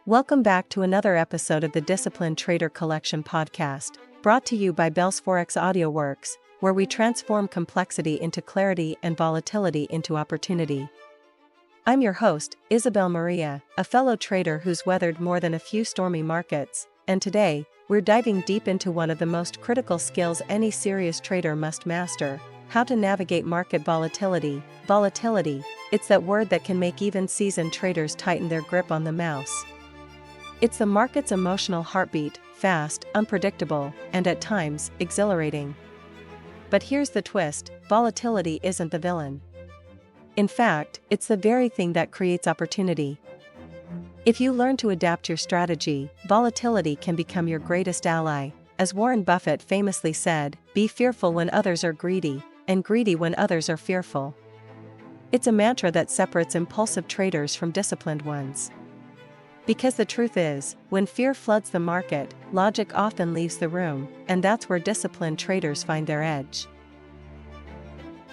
Welcome back to another episode of the Disciplined Trader Collection podcast, brought to you by Bell's Forex Audio Works, where we transform complexity into clarity and volatility into opportunity. I'm your host, Isabel Maria, a fellow trader who's weathered more than a few stormy markets, and today, we're diving deep into one of the most critical skills any serious trader must master: how to navigate market volatility. Volatility, it's that word that can make even seasoned traders tighten their grip on the mouse. It's the market's emotional heartbeat, fast, unpredictable, and at times, exhilarating. But here's the twist: volatility isn't the villain. In fact, it's the very thing that creates opportunity. If you learn to adapt your strategy, volatility can become your greatest ally. As Warren Buffett famously said, "Be fearful when others are greedy, and greedy when others are fearful." It's a mantra that separates impulsive traders from disciplined ones. Because the truth is, when fear floods the market, logic often leaves the room, and that's where disciplined traders find their edge.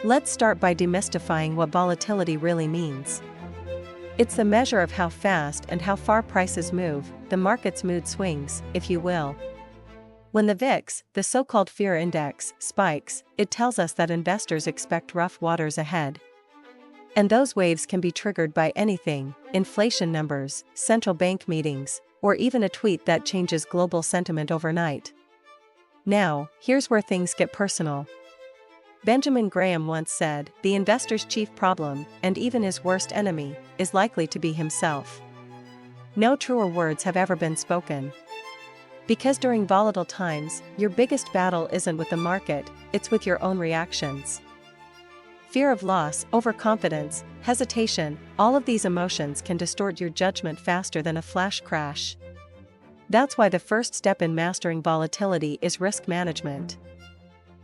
Let's start by demystifying what volatility really means. It's the measure of how fast and how far prices move, the market's mood swings, if you will. When the VIX, the so-called fear index, spikes, it tells us that investors expect rough waters ahead. And those waves can be triggered by anything: inflation numbers, central bank meetings, or even a tweet that changes global sentiment overnight. Now, here's where things get personal. Benjamin Graham once said, "The investor's chief problem, and even his worst enemy, is likely to be himself." No truer words have ever been spoken. Because during volatile times, your biggest battle isn't with the market, it's with your own reactions. Fear of loss, overconfidence, hesitation, all of these emotions can distort your judgment faster than a flash crash. That's why the first step in mastering volatility is risk management.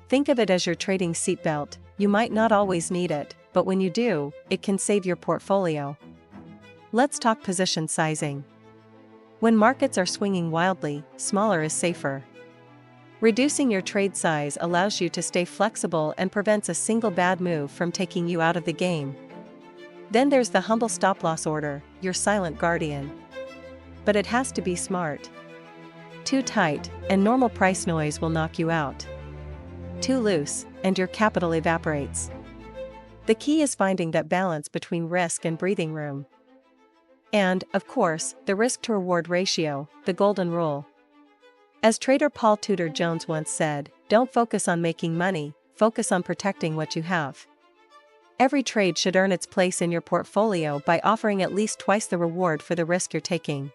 Think of it as your trading seatbelt. You might not always need it, but when you do, it can save your portfolio. Let's talk position sizing. When markets are swinging wildly, smaller is safer. Reducing your trade size allows you to stay flexible and prevents a single bad move from taking you out of the game. Then there's the humble stop-loss order, your silent guardian. But it has to be smart. Too tight, and normal price noise will knock you out. Too loose, and your capital evaporates. The key is finding that balance between risk and breathing room. And, of course, the risk-to-reward ratio, the golden rule. As trader Paul Tudor Jones once said, "Don't focus on making money, focus on protecting what you have." Every trade should earn its place in your portfolio by offering at least twice the reward for the risk you're taking.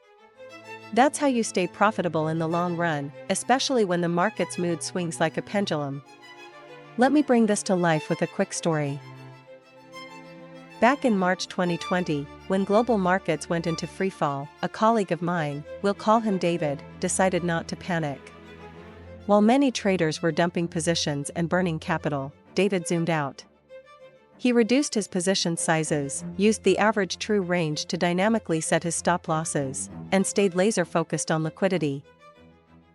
That's how you stay profitable in the long run, especially when the market's mood swings like a pendulum. Let me bring this to life with a quick story. Back in March 2020, when global markets went into freefall, a colleague of mine, we'll call him David, decided not to panic. While many traders were dumping positions and burning capital, David zoomed out. He reduced his position sizes, used the average true range to dynamically set his stop losses, and stayed laser-focused on liquidity.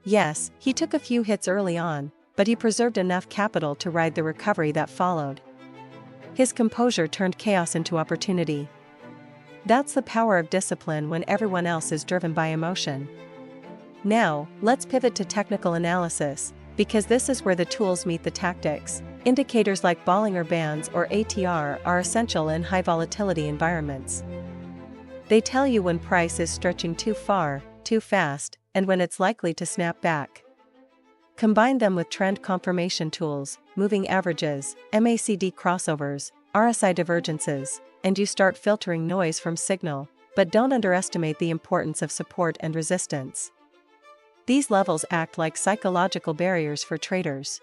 Yes, he took a few hits early on, but he preserved enough capital to ride the recovery that followed. His composure turned chaos into opportunity. That's the power of discipline when everyone else is driven by emotion. Now, let's pivot to technical analysis, because this is where the tools meet the tactics. Indicators like Bollinger Bands or ATR are essential in high volatility environments. They tell you when price is stretching too far, too fast, and when it's likely to snap back. Combine them with trend confirmation tools, moving averages, MACD crossovers, RSI divergences, and you start filtering noise from signal, but don't underestimate the importance of support and resistance. These levels act like psychological barriers for traders.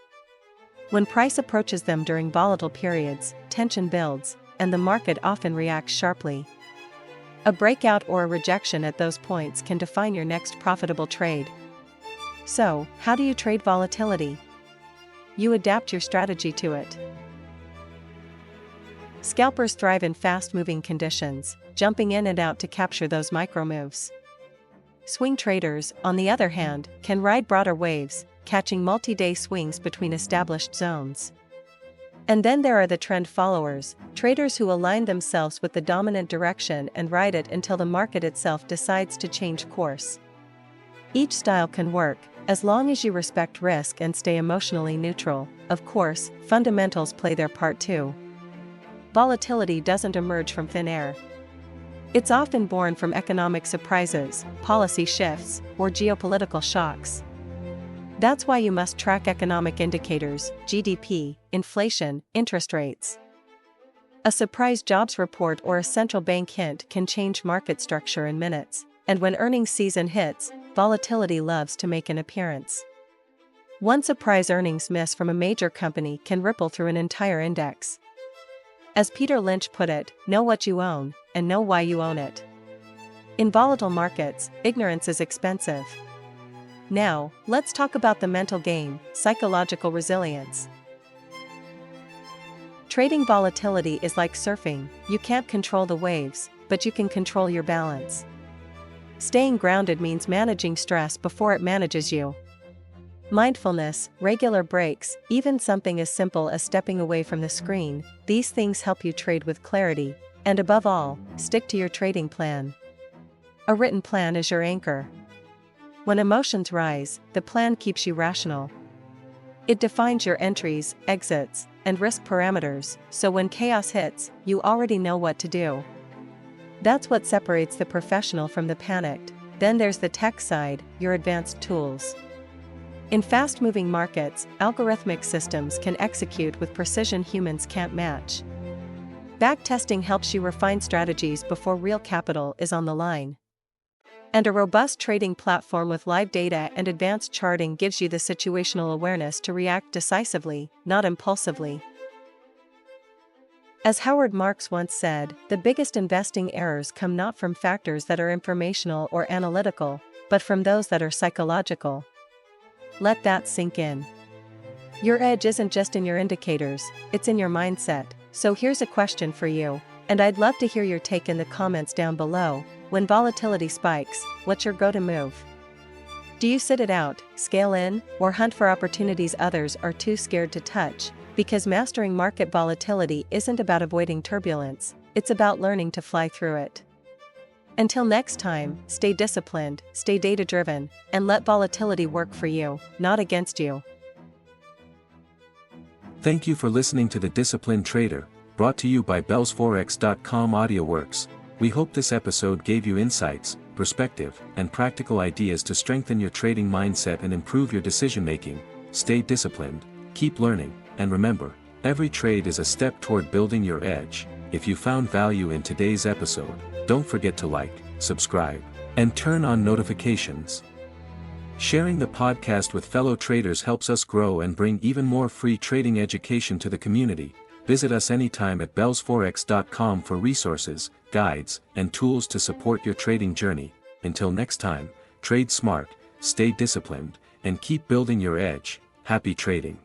When price approaches them during volatile periods, tension builds, and the market often reacts sharply. A breakout or a rejection at those points can define your next profitable trade. So, how do you trade volatility? You adapt your strategy to it. Scalpers thrive in fast-moving conditions, jumping in and out to capture those micro moves. Swing traders, on the other hand, can ride broader waves, catching multi-day swings between established zones. And then there are the trend followers, traders who align themselves with the dominant direction and ride it until the market itself decides to change course. Each style can work, as long as you respect risk and stay emotionally neutral. Of course, fundamentals play their part too. Volatility doesn't emerge from thin air. It's often born from economic surprises, policy shifts, or geopolitical shocks. That's why you must track economic indicators, GDP, inflation, interest rates. A surprise jobs report or a central bank hint can change market structure in minutes, and when earnings season hits, volatility loves to make an appearance. One surprise earnings miss from a major company can ripple through an entire index. As Peter Lynch put it, know what you own, and know why you own it. In volatile markets, ignorance is expensive. Now, let's talk about the mental game, psychological resilience. Trading volatility is like surfing. You can't control the waves, but you can control your balance. Staying grounded means managing stress before it manages you. Mindfulness, regular breaks, even something as simple as stepping away from the screen, these things help you trade with clarity, and above all, stick to your trading plan. A written plan is your anchor. When emotions rise, the plan keeps you rational. It defines your entries, exits, and risk parameters, so when chaos hits, you already know what to do. That's what separates the professional from the panicked. Then there's the tech side, your advanced tools. In fast-moving markets, algorithmic systems can execute with precision humans can't match. Backtesting helps you refine strategies before real capital is on the line. And a robust trading platform with live data and advanced charting gives you the situational awareness to react decisively, not impulsively. As Howard Marks once said, the biggest investing errors come not from factors that are informational or analytical, but from those that are psychological. Let that sink in. Your edge isn't just in your indicators, it's in your mindset. So here's a question for you, and I'd love to hear your take in the comments down below. When volatility spikes, what's your go-to move? Do you sit it out, scale in, or hunt for opportunities others are too scared to touch? Because mastering market volatility isn't about avoiding turbulence, it's about learning to fly through it. Until next time, stay disciplined, stay data-driven, and let volatility work for you, not against you. Thank you for listening to The Disciplined Trader, brought to you by bellsforex.com AudioWorks. We hope this episode gave you insights, perspective, and practical ideas to strengthen your trading mindset and improve your decision-making. Stay disciplined, keep learning, and remember, every trade is a step toward building your edge. If you found value in today's episode, don't forget to like, subscribe, and turn on notifications. Sharing the podcast with fellow traders helps us grow and bring even more free trading education to the community. Visit us anytime at bellsforex.com for resources, guides, and tools to support your trading journey. Until next time, trade smart, stay disciplined, and keep building your edge. Happy trading.